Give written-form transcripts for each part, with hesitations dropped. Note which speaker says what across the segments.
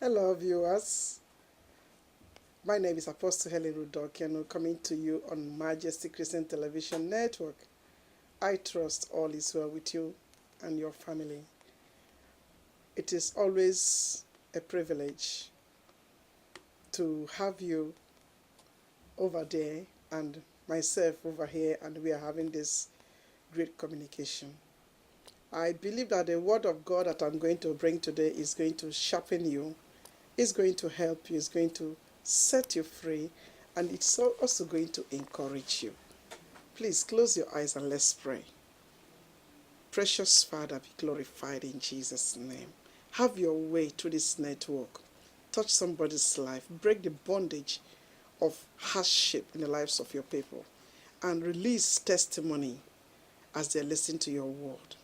Speaker 1: Hello, viewers. My name is Apostle Helen Dorkenoo, coming to you on Majesty Christian Television Network. I trust all is well with you and your family. It is always a privilege to have you over there and myself over here, and we are having this great communication. I believe that the word of God that I'm going to bring today is going to sharpen you, is going to help you, is going to set you free, and it's also going to encourage you. Please close your eyes and let's pray. Precious Father, be glorified in Jesus' name. Have your way through this network. Touch somebody's life. Break the bondage of hardship in the lives of your people, and release testimony as they listen to your word.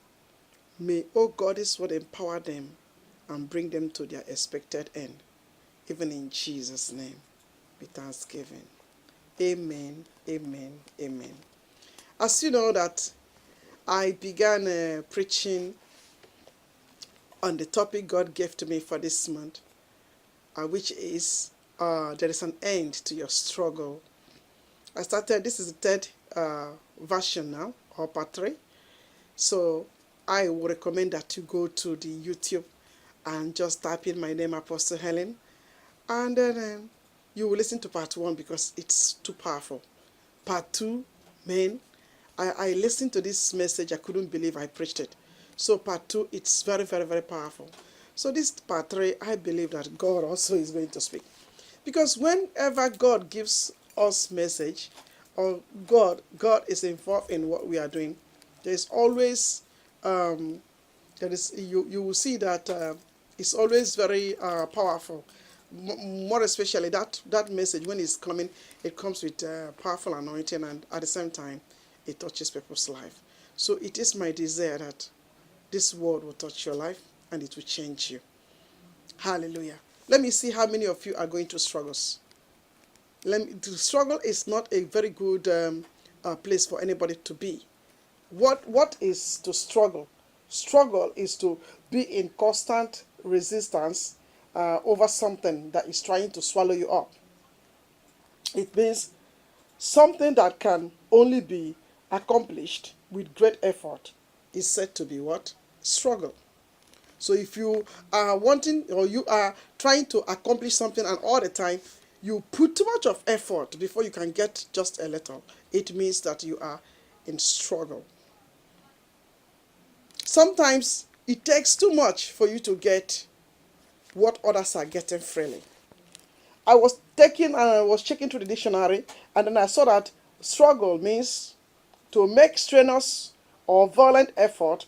Speaker 1: May, oh God, this word empower them and bring them to their expected end. Even in Jesus' name, be thanksgiving. Amen, amen, amen. As you know that I began preaching on the topic God gave to me for this month, which is there is an end to your struggle. This is the third version now, or part 3. So I would recommend that you go to the YouTube and just type in my name, Apostle Helen, and then you will listen to part 1 because it's too powerful. Part 2, man, I listened to this message. I couldn't believe I preached it. So part 2, it's very, very, very powerful. So this part 3, I believe that God also is going to speak. Because whenever God gives us message, or God is involved in what we are doing, there's always, you will see that it's always very powerful. More especially that message, when it's coming, it comes with powerful anointing, and at the same time, it touches people's life. So it is my desire that this word will touch your life and it will change you. Hallelujah. Let me see how many of you are going through struggles. The struggle is not a very good place for anybody to be. What is to struggle? Struggle is to be in constant resistance over something that is trying to swallow you up. It means something that can only be accomplished with great effort is said to be what? Struggle. So if you are wanting, or you are trying to accomplish something, and all the time you put too much of effort before you can get just a little, it means that you are in struggle. Sometimes it takes too much for you to get what others are getting freely. I was checking through the dictionary, and then I saw that struggle means to make strenuous or violent effort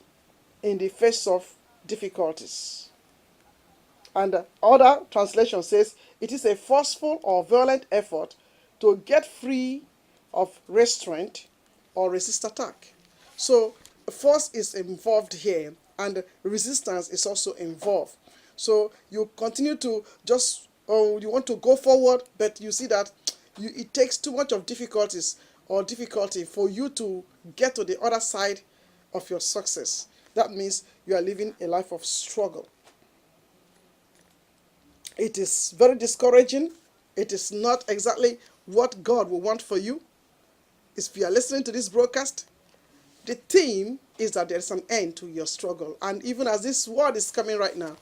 Speaker 1: in the face of difficulties. And other translation says it is a forceful or violent effort to get free of restraint or resist attack. So force is involved here, and resistance is also involved. So you continue to just, you want to go forward, but you see that it takes too much of difficulty for you to get to the other side of your success. That means you are living a life of struggle. It is very discouraging. It is not exactly what God will want for you. If you are listening to this broadcast, the theme is that there is an end to your struggle. And even as this word is coming right now,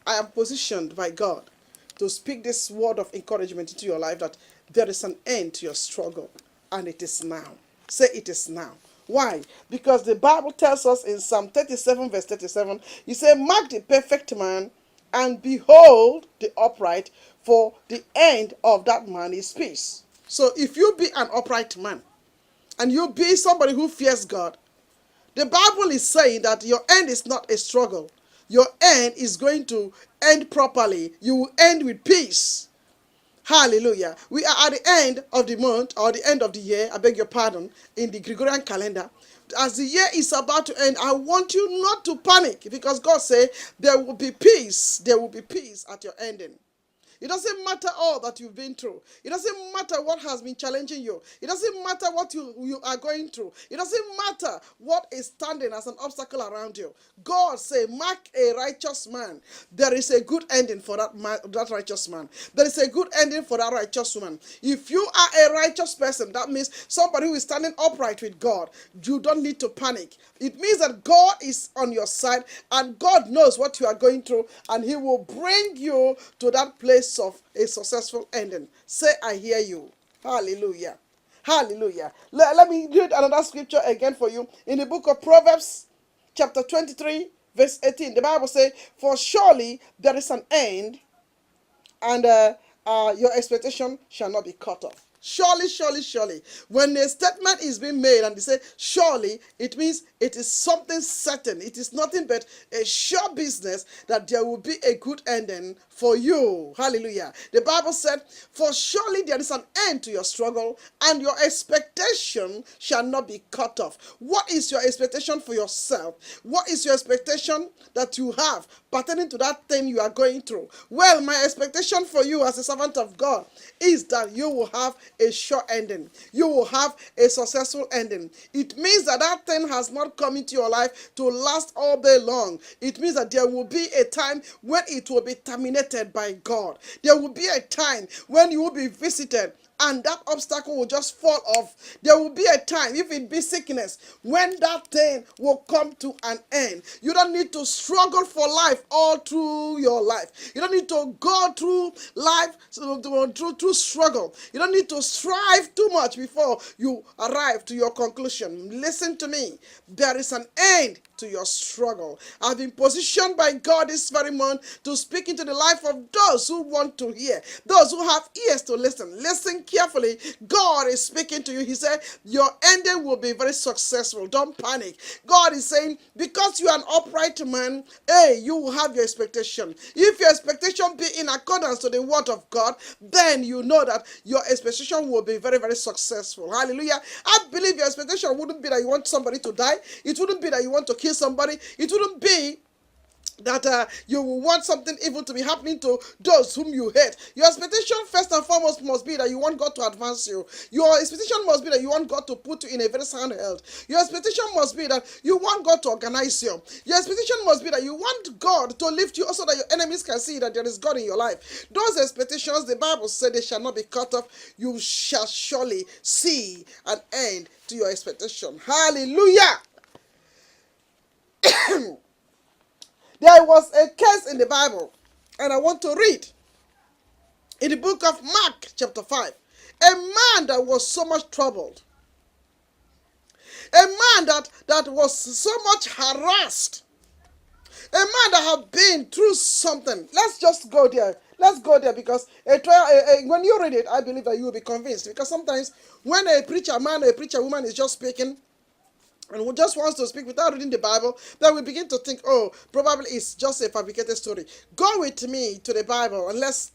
Speaker 1: I am positioned by God to speak this word of encouragement into your life, that there is an end to your struggle. And it is now. Say it is now. Why? Because the Bible tells us in Psalm 37 verse 37, he said, mark the perfect man, and behold the upright, for the end of that man is peace. So if you be an upright man, and you be somebody who fears God, the Bible is saying that your end is not a struggle. Your end is going to end properly. You will end with peace. Hallelujah. We are at the end of the month, or the end of the year, I beg your pardon, in the Gregorian calendar. As the year is about to end, I want you not to panic, because God said there will be peace. There will be peace at your ending. It doesn't matter all that you've been through. It doesn't matter what has been challenging you. It doesn't matter what you are going through. It doesn't matter what is standing as an obstacle around you. God say, mark a righteous man. There is a good ending for that man, that righteous man. There is a good ending for that righteous woman. If you are a righteous person, that means somebody who is standing upright with God. You don't need to panic. It means that God is on your side and God knows what you are going through, and He will bring you to that place of a successful ending. Say, I hear you. Hallelujah. Hallelujah. Let me read another scripture again for you. In the book of Proverbs, chapter 23, verse 18, the Bible says, for surely there is an end, and your expectation shall not be cut off. Surely, surely, surely. When a statement is being made and they say surely, it means it is something certain. It is nothing but a sure business that there will be a good ending for you. Hallelujah. The Bible said, for surely there is an end to your struggle, and your expectation shall not be cut off. What is your expectation for yourself? What is your expectation that you have pertaining to that thing you are going through? Well, my expectation for you as a servant of God is that you will have a sure ending. You will have a successful ending. It means that that thing has not come into your life to last all day long. It means that there will be a time when it will be terminated by God. There will be a time when you will be visited and that obstacle will just fall off. There will be a time, if it be sickness, when that thing will come to an end. You don't need to struggle for life all through your life. You don't need to go through life through struggle. You don't need to strive too much before you arrive to your conclusion. Listen to me. There is an end to your struggle. I've been positioned by God this very month to speak into the life of those who want to hear, those who have ears to listen. Listen carefully. God is speaking to you. He said, your ending will be very successful. Don't panic. God is saying, because you are an upright man, hey, you will have your expectation. If your expectation be in accordance to the word of God, then you know that your expectation will be very, very successful. Hallelujah. I believe your expectation wouldn't be that you want somebody to die. It wouldn't be that you want to kill somebody. It wouldn't be that you will want something evil to be happening to those whom you hate. Your expectation first and foremost must be that you want God to advance you. Your expectation must be that you want God to put you in a very sound health. Your expectation must be that you want God to organize you. Your expectation must be that you want God to lift you so that your enemies can see that there is God in your life. Those expectations, the Bible said, they shall not be cut off. You shall surely see an end to your expectation. Hallelujah. There was a case in the Bible, and I want to read in the book of Mark, chapter 5. A man that was so much troubled, a man that was so much harassed, a man that had been through something. Let's just go there. Let's go there because when you read it, I believe that you will be convinced. Because sometimes when a preacher man or a preacher woman is just speaking, and who just wants to speak without reading the Bible, then we begin to think, oh, probably it's just a fabricated story. Go with me to the Bible and let's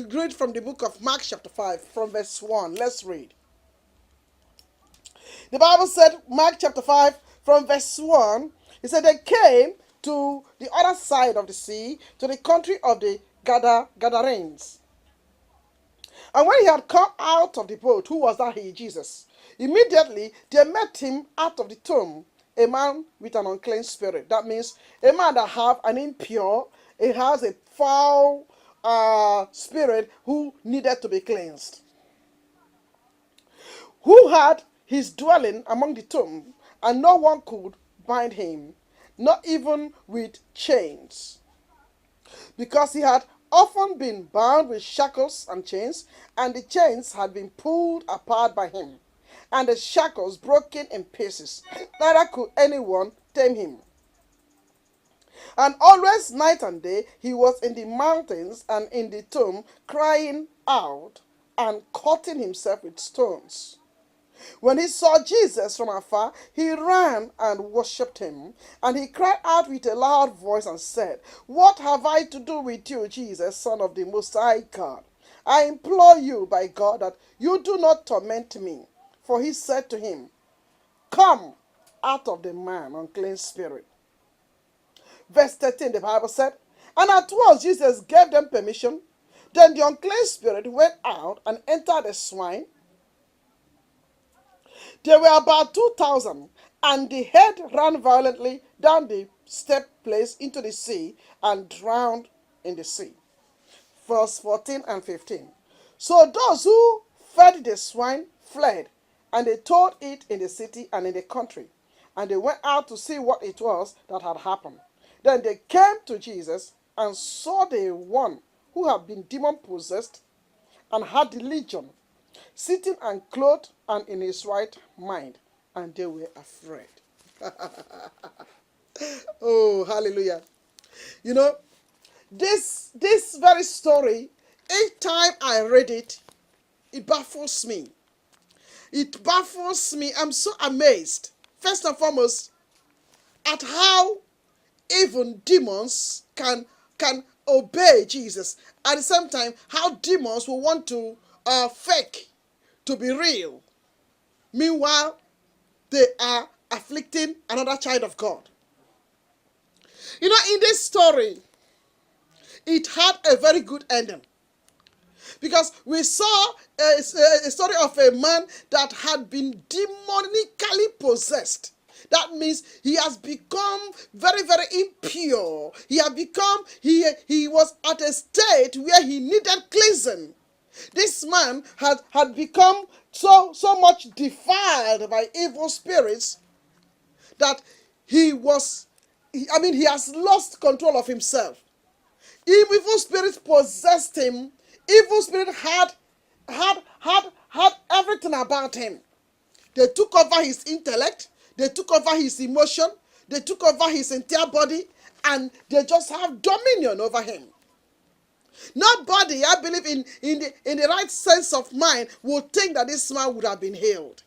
Speaker 1: read from the book of Mark chapter 5 from verse 1. Let's read. The Bible said, Mark chapter 5 from verse 1, it said they came to the other side of the sea, to the country of the Gadarenes. And when he had come out of the boat, who was that? He, Jesus. Immediately, they met him out of the tomb, a man with an unclean spirit. That means a man that have an impure, it has a foul spirit who needed to be cleansed. Who had his dwelling among the tomb, and no one could bind him, not even with chains, because he had often been bound with shackles and chains, and the chains had been pulled apart by him, and the shackles broken in pieces. Neither could anyone tame him. And always night and day he was in the mountains and in the tomb, crying out and cutting himself with stones. When he saw Jesus from afar, he ran and worshipped him. And he cried out with a loud voice and said, what have I to do with you, Jesus, Son of the Most High God? I implore you by God that you do not torment me. For he said to him, come out of the man, unclean spirit. Verse 13, the Bible said, and at once Jesus gave them permission Then the unclean spirit went out and entered the swine. There were about 2,000, and the head ran violently down the step place into the sea and drowned in the sea. Verse 14 and 15. So those who fed the swine fled, and they told it in the city and in the country. And they went out to see what it was that had happened. Then they came to Jesus and saw the one who had been demon possessed and had the legion, sitting and clothed and in his right mind, and they were afraid. Oh, hallelujah. You know, this very story, each time I read it, it baffles me. It baffles me. I'm so amazed, first and foremost, at how even demons can obey Jesus. At the same time, how demons will want to fake to be real. Meanwhile, they are afflicting another child of God. You know, in this story, it had a very good ending. Because we saw a story of a man that had been demonically possessed. That means he has become very, very impure. He was at a state where he needed cleansing. This man had become so much defiled by evil spirits that he has lost control of himself. Evil spirits possessed him. Evil spirit had everything about him. They took over his intellect. They took over his emotion. They took over his entire body, and they just have dominion over him. Nobody, I believe, in the right sense of mind would think that this man would have been healed.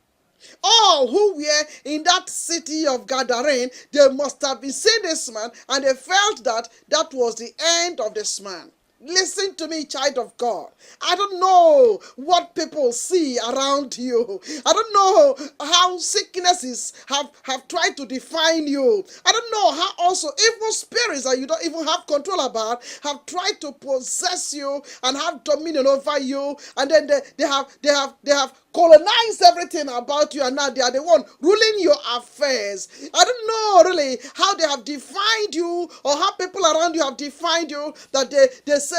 Speaker 1: All who were in that city of Gadarene, they must have been seeing this man, and they felt that that was the end of this man. Listen to me, child of God. I don't know what people see around you. I don't know how sicknesses have tried to define you. I don't know how also evil spirits that you don't even have control about have tried to possess you and have dominion over you. And then they have colonized everything about you, and now they are the one ruling your affairs. I don't know really how they have defined you, or how people around you have defined you, that they say,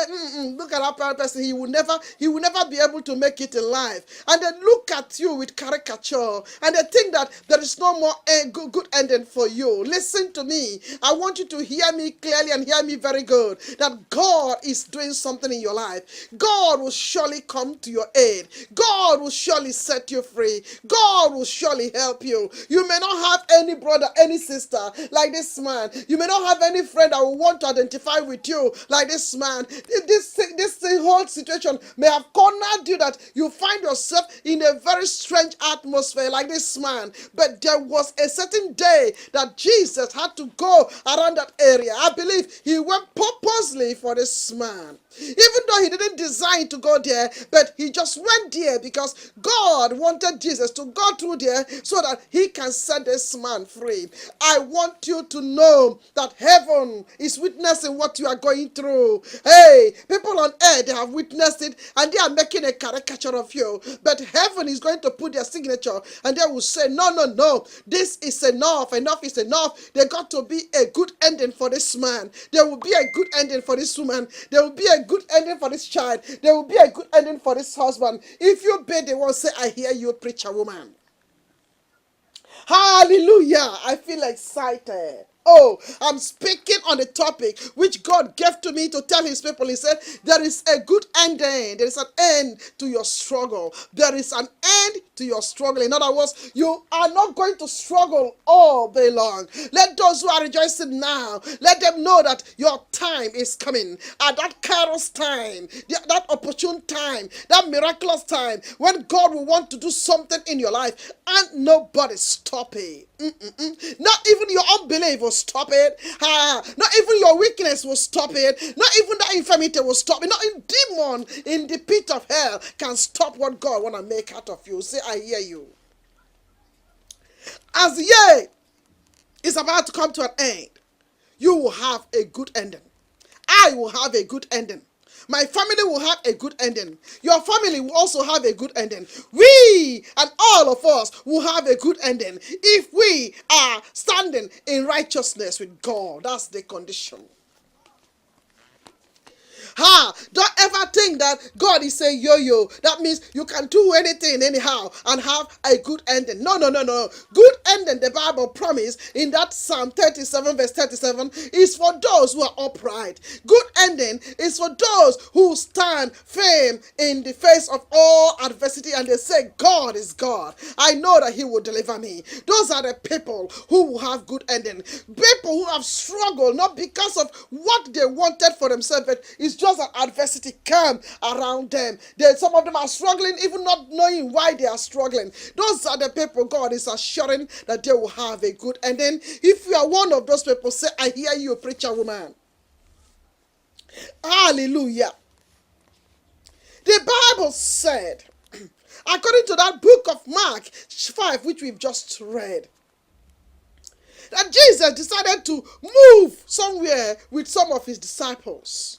Speaker 1: look at that person, he will never be able to make it in life. And they look at you with caricature, and they think that there is no more good ending for you. Listen to me. I want you to hear me clearly and hear me very good, that God is doing something in your life. God will surely come to your aid. God will surely set you free. God will surely help you. You may not have any brother, any sister like this man. You may not have any friend that will want to identify with you like this man. This whole situation may have cornered you, that you find yourself in a very strange atmosphere like this man. But there was a certain day that Jesus had to go around that area. I believe he went purposely for this man. Even though he didn't design to go there, but he just went there because God wanted Jesus to go through there so that he can set this man free. I want you to know that heaven is witnessing what you are going through. Hey, people on earth, they have witnessed it, and they are making a caricature of you. But heaven is going to put their signature, and they will say, no, this is enough. Enough is enough. There got to be a good ending for this man. There will be a good ending for this woman. There will be a good ending for this child. There will be a good ending for this husband. If you be the one, say, I hear you, preacher woman. Hallelujah. I feel excited. Oh, I'm speaking on the topic which God gave to me to tell his people. He said, there is a good ending. There is an end to your struggle. There is an end to your struggle. In other words, you are not going to struggle all day long. Let those who are rejoicing now, let them know that your time is coming. At that kairos time, that opportune time, that miraculous time, when God will want to do something in your life, and nobody stop it. Not even your unbelief will stop it. Not even your weakness will stop it. Not even that infirmity will stop it. Not a demon in the pit of hell can stop what God want to make out of you. Say, I hear you. As the year is about to come to an end, you will have a good ending. I will have a good ending. My family will have a good ending. Your family will also have a good ending. We and all of us will have a good ending if we are standing in righteousness with God. That's the condition. Don't ever think that God is a yo-yo. That means you can do anything anyhow and have a good ending. No, no, no, no. Good ending, the Bible promised in that Psalm 37 verse 37, is for those who are upright. Good ending is for those who stand firm in the face of all adversity and they say, God is God. I know that he will deliver me. Those are the people who will have good ending. People who have struggled, not because of what they wanted for themselves, but it's just that adversity came around them. Some of them are struggling, even not knowing why they are struggling. Those are the people God is assuring that they will have a good ending. If you are one of those people, say, I hear you, preacher woman. Hallelujah. The Bible said, according to that book of Mark 5, which we've just read, that Jesus decided to move somewhere with some of his disciples.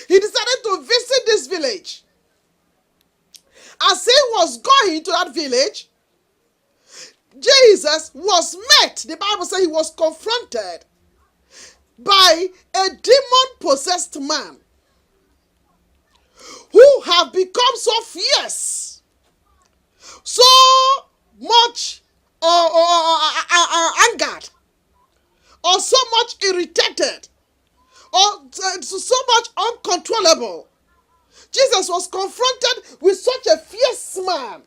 Speaker 1: He decided to visit this village. As he was going to that village, Jesus was met. The Bible says he was confronted by a demon-possessed man who have become so fierce, so much angered, or so much irritated, or so much uncontrollable. Jesus was confronted with such a fierce man.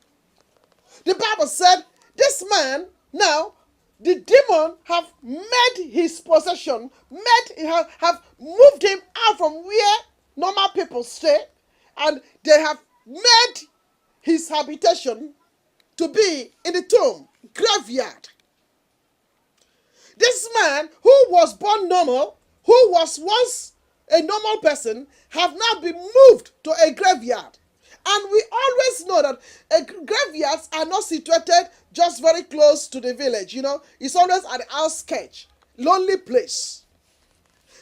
Speaker 1: The Bible said, this man, now, the demon have made his possession, have moved him out from where normal people stay, and they have made his habitation to be in the tomb, graveyard. This man who was born normal, who was once a normal person, have now been moved to a graveyard. And we always know that graveyards are not situated just very close to the village. You know, it's always at the outskirts, lonely place.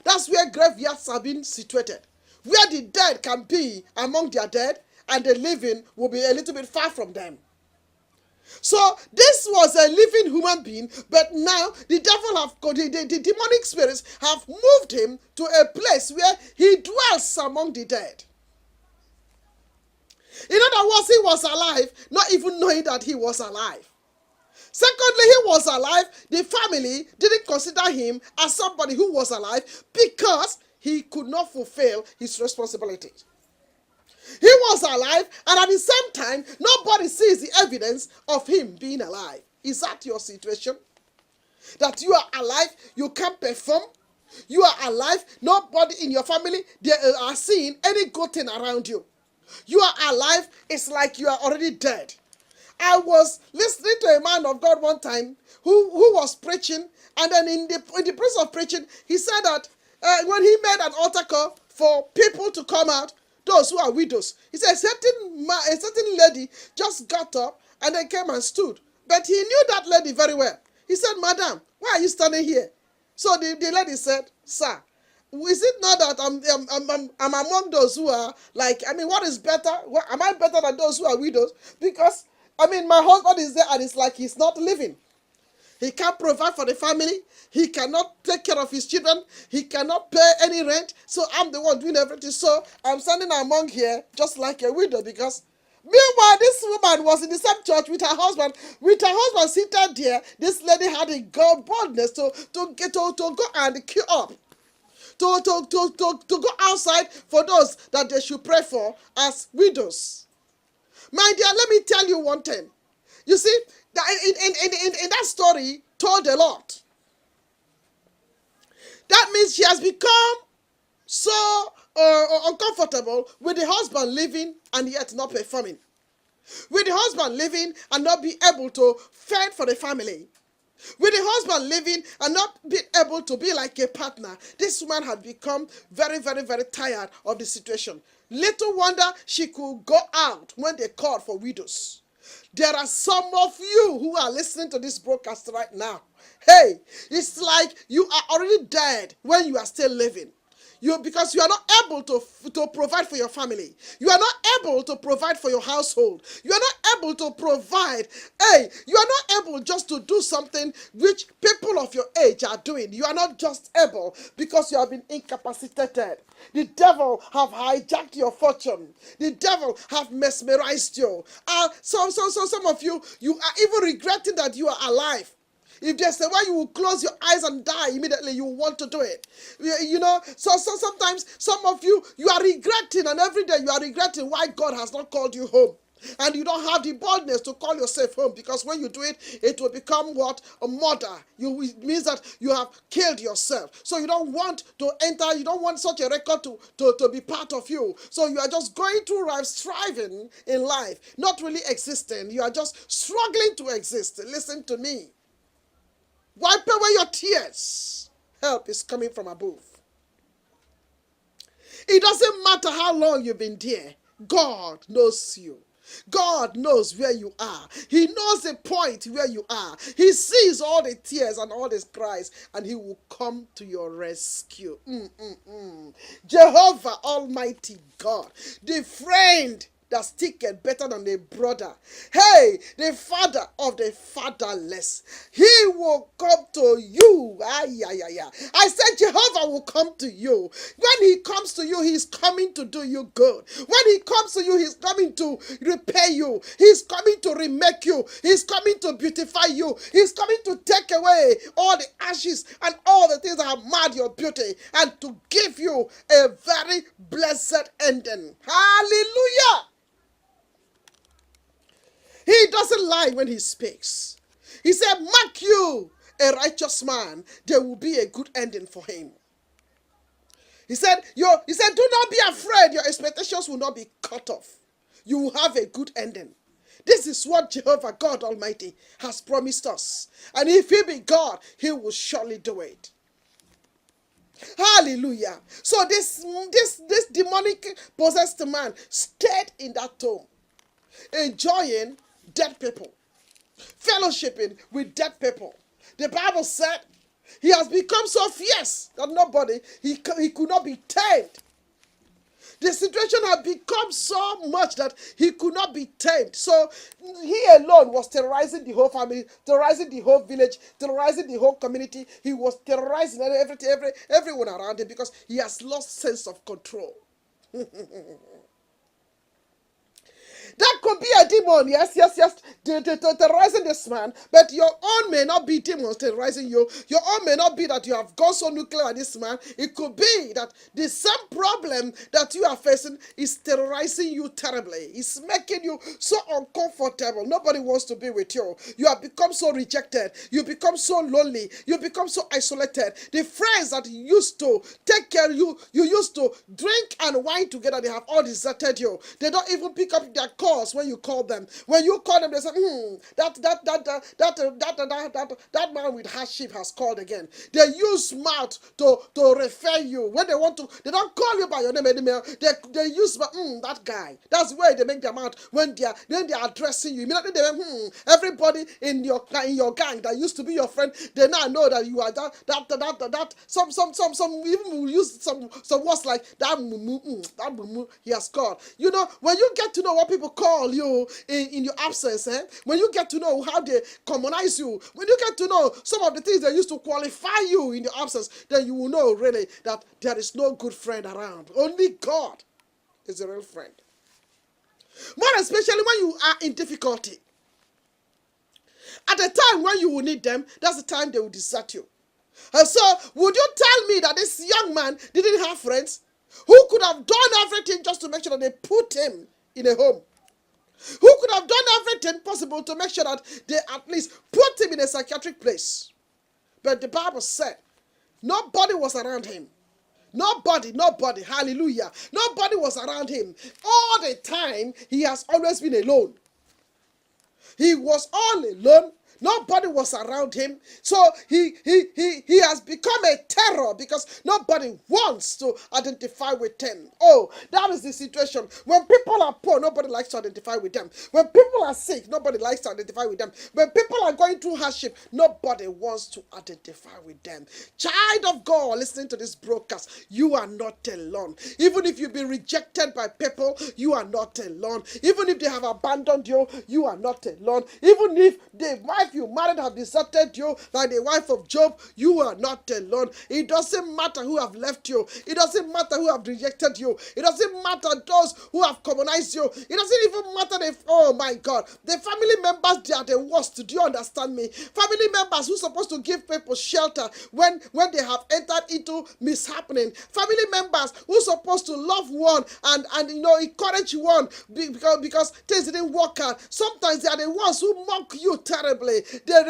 Speaker 1: That's where graveyards have been situated, where the dead can be among their dead and the living will be a little bit far from them. So this was a living human being, but now the devil have the demonic spirits have moved him to a place where he dwells among the dead. In other words, he was alive, not even knowing that he was alive. Secondly, he was alive. The family didn't consider him as somebody who was alive because he could not fulfill his responsibilities. He was alive, and at the same time, nobody sees the evidence of him being alive. Is that your situation? That you are alive, you can't perform? You are alive, nobody in your family, they are seeing any good thing around you. You are alive, it's like you are already dead. I was listening to a man of God one time who was preaching, and then in the process of preaching, he said that when he made an altar call for people to come out, those who are widows, he said a certain lady just got up and then came and stood. But he knew that lady very well. He said, Madam, why are you standing here? So the lady said, Sir, is it not that I'm among those who are like, what is better? Am I better than those who are widows? Because, my husband is there and it's like he's not living. He can't provide for the family. He cannot take care of his children. He cannot pay any rent. So I'm the one doing everything. So I'm standing among here just like a widow because meanwhile, this woman was in the same church with her husband. With her husband seated there, this lady had a boldness to go and queue up. To go outside for those that they should pray for as widows. My dear, let me tell you one thing. You see, that in that story told a lot. That means she has become so uncomfortable with the husband living and yet not performing. With the husband living and not be able to fend for the family. With the husband living and not be able to be like a partner. This woman had become very, very, very tired of the situation. Little wonder she could go out when they called for widows. There are some of you who are listening to this broadcast right now. Hey, it's like you are already dead when you are still living. because you are not able to provide for your family. You are not able to provide for your household. You are not able to provide. Hey, you are not able just to do something which people of your age are doing. You are not just able because you have been incapacitated. The devil have hijacked your fortune. The devil have mesmerized you. So some of you, you are even regretting that you are alive. If there's a way you will close your eyes and die immediately, you will want to do it. So sometimes some of you, you are regretting, and every day you are regretting why God has not called you home. And you don't have the boldness to call yourself home, because when you do it, it will become what? A murder. It means that you have killed yourself. So you don't want to enter, you don't want such a record to be part of you. So you are just going through life, striving in life, not really existing. You are just struggling to exist. Listen to me. Wipe away your tears. Help is coming from above. It doesn't matter how long you've been there. God knows you. God knows where you are. He knows the point where you are. He sees all the tears and all the cries, and he will come to your rescue. Jehovah Almighty God, the friend that sticketh better than a brother. Hey, the father of the fatherless. He will come to you. I said Jehovah will come to you. When he comes to you, he's coming to do you good. When he comes to you, he's coming to repay you. He's coming to remake you. He's coming to beautify you. He's coming to take away all the ashes and all the things that have marred your beauty, and to give you a very blessed ending. Hallelujah. He doesn't lie when he speaks. He said, mark you a righteous man, there will be a good ending for him. He said, do not be afraid, your expectations will not be cut off. You will have a good ending. This is what Jehovah God Almighty has promised us. And if he be God, he will surely do it. Hallelujah. So this demonic possessed man stayed in that tomb, enjoying dead people, fellowshipping with dead people. The Bible said he has become so fierce that he could not be tamed. The situation had become so much that he could not be tamed. So he alone was terrorizing the whole family, terrorizing the whole village, terrorizing the whole community. He was terrorizing everyone around him, because he has lost sense of control. That could be a demon, yes, terrorizing this man, but your own may not be demons terrorizing you. Your own may not be that you have gone so nuclear at this man. It could be that the same problem that you are facing is terrorizing you terribly. It's making you so uncomfortable. Nobody wants to be with you. You have become so rejected. You become so lonely. You become so isolated. The friends that you used to take care of you, you used to drink and wine together, they have all deserted you. They don't even pick up their calls when you call them. When you call them, they say, that man with hardship has called again. They use mouth to refer you. When they want to, they don't call you by your name anymore. They use that guy. That's where they make their mouth when they are addressing you. Immediately they everybody in your gang that used to be your friend, they now know that you are that some even will use some words like that mumu he has called. You know, when you get to know what people call you in your absence, when you get to know how they commonize you, when you get to know some of the things they used to qualify you in your absence, then you will know really that there is no good friend around. Only God is a real friend. More especially when you are in difficulty. At the time when you will need them, that's the time they will desert you. And so, would you tell me that this young man didn't have friends who could have done everything just to make sure that they put him in a home? Who could have done everything possible to make sure that they at least put him in a psychiatric place? But the Bible said nobody was around him. Nobody, hallelujah. Nobody was around him. All the time, he has always been alone. He was all alone. Nobody was around him. So he has become a terror because nobody wants to identify with him. Oh, that is the situation. When people are poor, nobody likes to identify with them. When people are sick, nobody likes to identify with them. When people are going through hardship, nobody wants to identify with them. Child of God, listening to this broadcast, you are not alone. Even if you've been rejected by people, you are not alone. Even if they have abandoned you, you are not alone. Even if the wife you married have deserted you, like the wife of Job, you are not alone. It doesn't matter who have left you. It doesn't matter who have rejected you. It doesn't matter those who have communized you. It doesn't even matter if, oh my God, the family members, they are the worst. Do you understand me? Family members who are supposed to give people shelter when they have entered into mishappening. Family members who are supposed to love one and encourage one because things didn't work out. Sometimes they are the ones who mock you terribly. They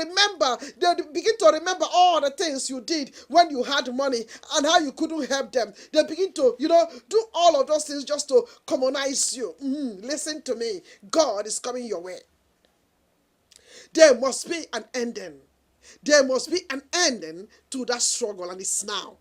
Speaker 1: begin to remember all the things you did when you had money and how you couldn't help them. They begin to, do all of those things just to commonize you. Listen to me. God is coming your way. There must be an ending. There must be an ending to that struggle, and it's now.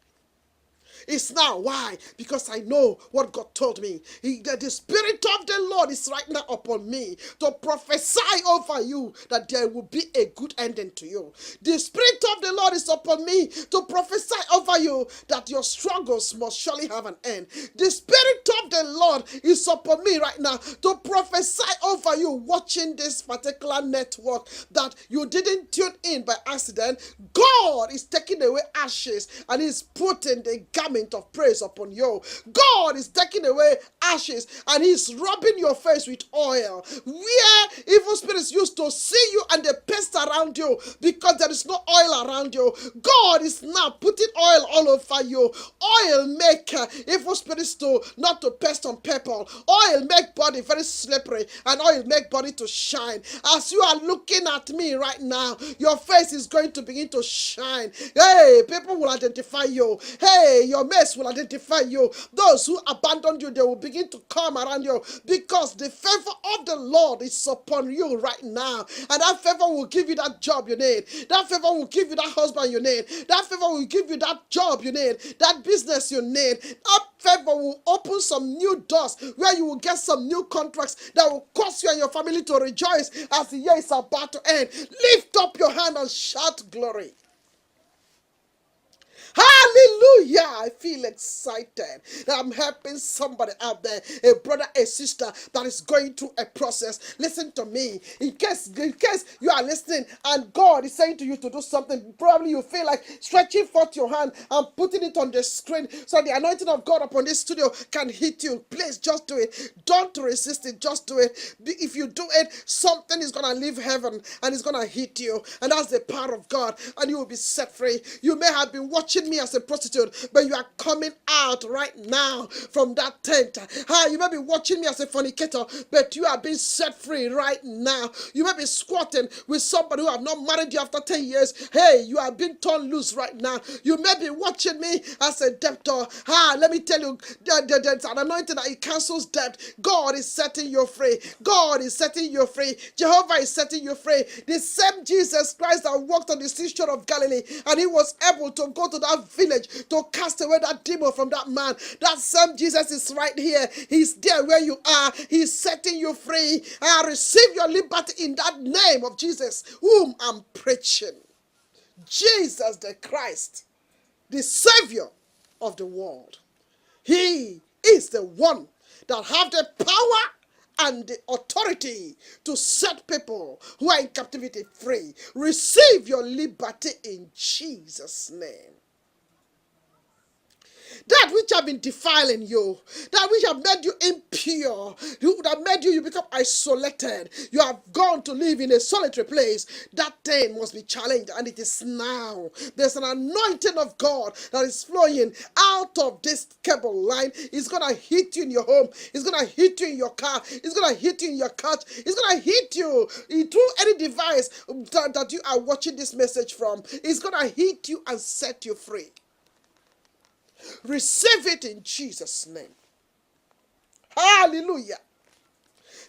Speaker 1: It's now. Why? Because I know what God told me. That the Spirit of the Lord is right now upon me to prophesy over you that there will be a good ending to you. The Spirit of the Lord is upon me to prophesy over you that your struggles must surely have an end. The Spirit of the Lord is upon me right now to prophesy over you watching this particular network that you didn't tune in by accident. God is taking away ashes and is putting the garment of praise upon you. God is taking away ashes and he's rubbing your face with oil. Where evil spirits used to see you and they pest around you because there is no oil around you, God is now putting oil all over you. Oil make evil spirits not to pest on people. Oil make body very slippery and oil make body to shine. As you are looking at me right now, your face is going to begin to shine. Hey, people will identify you. Hey, your mates will identify you. Those who abandoned you, they will begin to come around you because the favor of the Lord is upon you right now. And that favor will give you that job you need. That favor will give you that husband you need. That favor will give you that job you need. That business you need. That favor will open some new doors where you will get some new contracts that will cause you and your family to rejoice as the year is about to end. Lift up your hand and shout glory. Hallelujah. I feel excited that I'm helping somebody out there, a brother, a sister that is going through a process. Listen to me. In case you are listening and God is saying to you to do something, probably you feel like stretching forth your hand and putting it on the screen so the anointing of God upon this studio can hit you. Please just do it. Don't resist it. Just do it. If you do it, something is going to leave heaven and it's going to hit you. And that's the power of God. And you will be set free. You may have been watching me as a prostitute, but you are coming out right now from that tent. You may be watching me as a fornicator, but you are being set free right now. You may be squatting with somebody who have not married you after 10 years. Hey, you are being torn loose right now. You may be watching me as a debtor. Let me tell you, there's an anointing that it cancels debt. God is setting you free. God is setting you free. Jehovah is setting you free. The same Jesus Christ that walked on the seashore of Galilee, and he was able to go to that village to cast away that demon from that man. That same Jesus is right here. He's there where you are. He's setting you free. Receive your liberty in that name of Jesus whom I'm preaching. Jesus the Christ, the Savior of the world. He is the one that have the power and the authority to set people who are in captivity free. Receive your liberty in Jesus' name. That which have been defiling you, that which have made you impure, that made you become isolated, you have gone to live in a solitary place, that thing must be challenged, and it is now. There's an anointing of God that is flowing out of this cable line. It's going to hit you in your home. It's going to hit you in your car. It's going to hit you in your couch. It's going to hit you through any device that you are watching this message from. It's going to hit you and set you free. Receive it in Jesus' name. Hallelujah.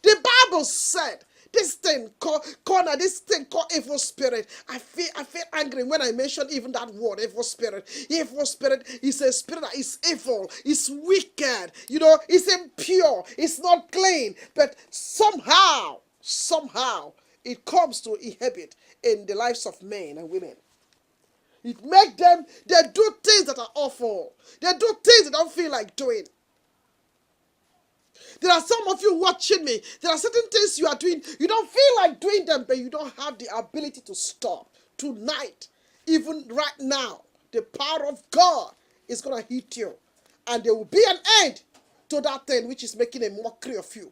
Speaker 1: The Bible said this thing corner, this thing called evil spirit. I feel angry when I mention even that word, evil spirit. Evil spirit is a spirit that is evil, it's wicked, it's impure, it's not clean, but somehow it comes to inhabit in the lives of men and women. It makes them, they do things that are awful. They do things they don't feel like doing. There are some of you watching me. There are certain things you are doing. You don't feel like doing them, but you don't have the ability to stop. Tonight, even right now, the power of God is going to hit you. And there will be an end to that thing which is making a mockery of you.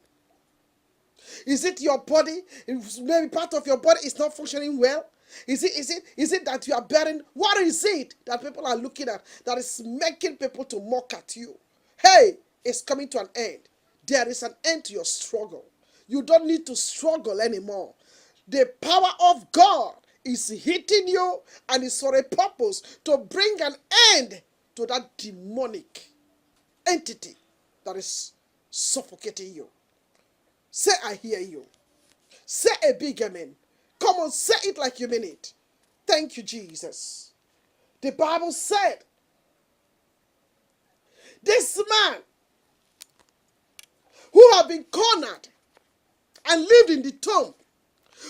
Speaker 1: Is it your body? Maybe part of your body is not functioning well. Is it that you are bearing? What is it that people are looking at that is making people to mock at you? Hey, it's coming to an end. There is an end to your struggle. You don't need to struggle anymore. The power of God is hitting you, and it's for a purpose to bring an end to that demonic entity that is suffocating you. Say, I hear you. Say a big amen. Come on, say it like you mean it. Thank you, Jesus. The Bible said, this man who have been cornered and lived in the tomb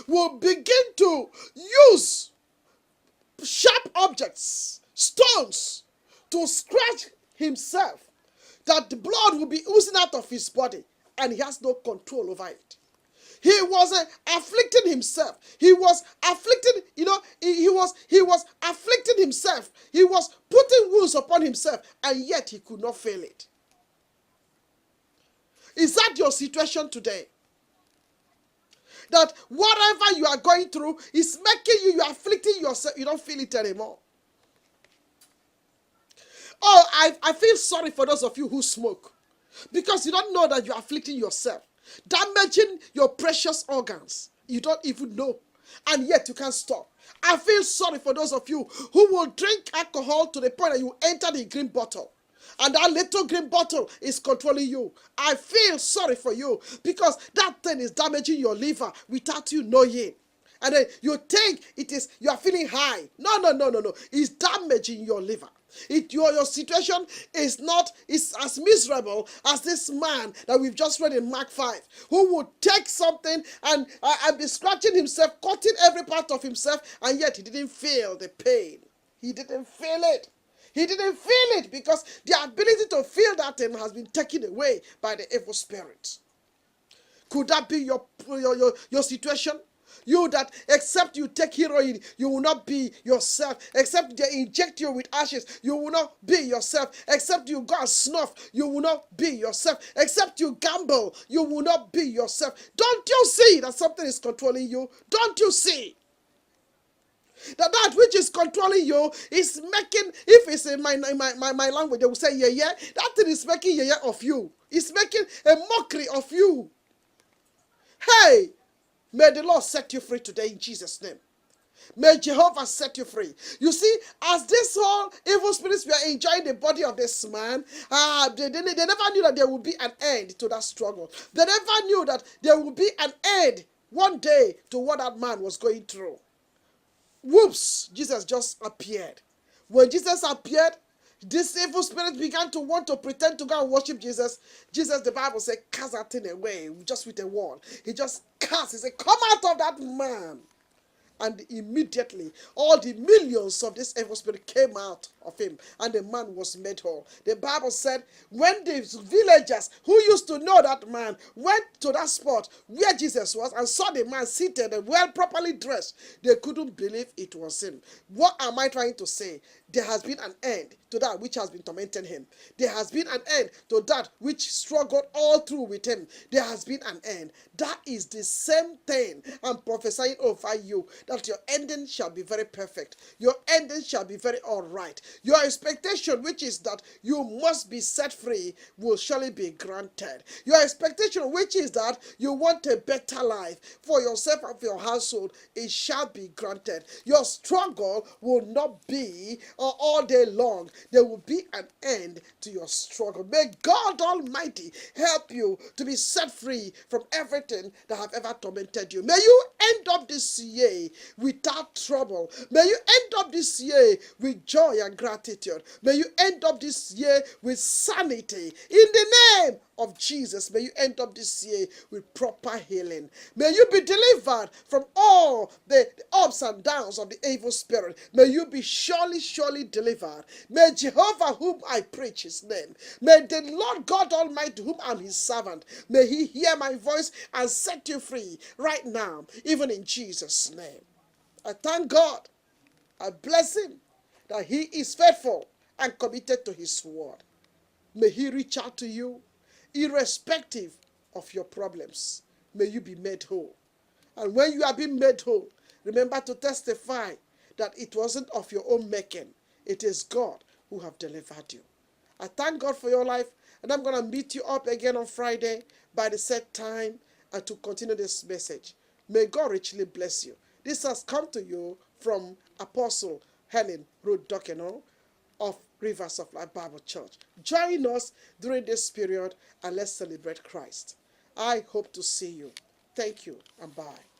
Speaker 1: will begin to use sharp objects, stones, to scratch himself, that the blood will be oozing out of his body, and he has no control over it. He was afflicting himself. He was afflicting, he was afflicting himself. He was putting wounds upon himself, and yet he could not feel it. Is that your situation today? That whatever you are going through is making you are afflicting yourself. You don't feel it anymore. Oh, I feel sorry for those of you who smoke, because you don't know that you are afflicting yourself, damaging your precious organs. You don't even know, and yet you can't stop. I feel sorry for those of you who will drink alcohol to the point that you enter the green bottle, and that little green bottle is controlling you. I feel sorry for you, because that thing is damaging your liver without you knowing. And then you think you are feeling high. No. It's damaging your liver. Your situation is as miserable as this man that we've just read in Mark 5, who would take something and be scratching himself, cutting every part of himself, and yet he didn't feel the pain. He didn't feel it. He didn't feel it because the ability to feel that thing has been taken away by the evil spirit. Could that be your situation? You that except you take heroin, you will not be yourself. Except they inject you with ashes, you will not be yourself. Except you go and snuff, you will not be yourself. Except you gamble, you will not be yourself. Don't you see that something is controlling you? Don't you see that which is controlling you is making, if it's in my language, they will say yeah, that thing is making yeah of you. It's making a mockery of you. Hey, may the Lord set you free today in Jesus' name. May Jehovah set you free. You see, as this whole evil spirits were enjoying the body of this man, they never knew that there would be an end to that struggle. They never knew that there would be an end one day to what that man was going through. Whoops, Jesus just appeared. When Jesus appeared, this evil spirit began to want to pretend to go and worship Jesus. Jesus, the Bible said, cast that thing away just with a word. He just cast. He said, come out of that man. And immediately, all the millions of this evil spirit came out of him, and the man was made whole. The Bible said, when the villagers who used to know that man went to that spot where Jesus was and saw the man seated and well properly dressed, they couldn't believe it was him. What am I trying to say? There has been an end to that which has been tormenting him. There has been an end to that which struggled all through with him. There has been an end. That is the same thing I'm prophesying over you. that your ending shall be very perfect. Your ending shall be very all right. Your expectation, which is that you must be set free, will surely be granted. Your expectation, which is that you want a better life for yourself and for your household, it shall be granted. Your struggle will not be all day long. There will be an end to your struggle. May God Almighty help you to be set free from everything that have ever tormented you. May you end up this year without trouble. May you end up this year with joy and gratitude. May you end up this year with sanity. In the name of Jesus, may you end up this year with proper healing. May you be delivered from all the ups and downs of the evil spirit. May you be surely delivered. May Jehovah, whom I preach his name, may the Lord God Almighty, whom I'm his servant, may he hear my voice and set you free right now, even in Jesus' name. I thank God. I bless him that he is faithful and committed to his word. May he reach out to you irrespective of your problems. May you be made whole. And when you are being made whole, remember to testify that it wasn't of your own making. It is God who have delivered you. I thank God for your life, and I'm going to meet you up again on Friday by the set time and to continue this message. May God richly bless you. This has come to you from Apostle Helen Dorkenoo of Rivers of Life Bible Church. Join us during this period and let's celebrate Christ. I hope to see you. Thank you and bye.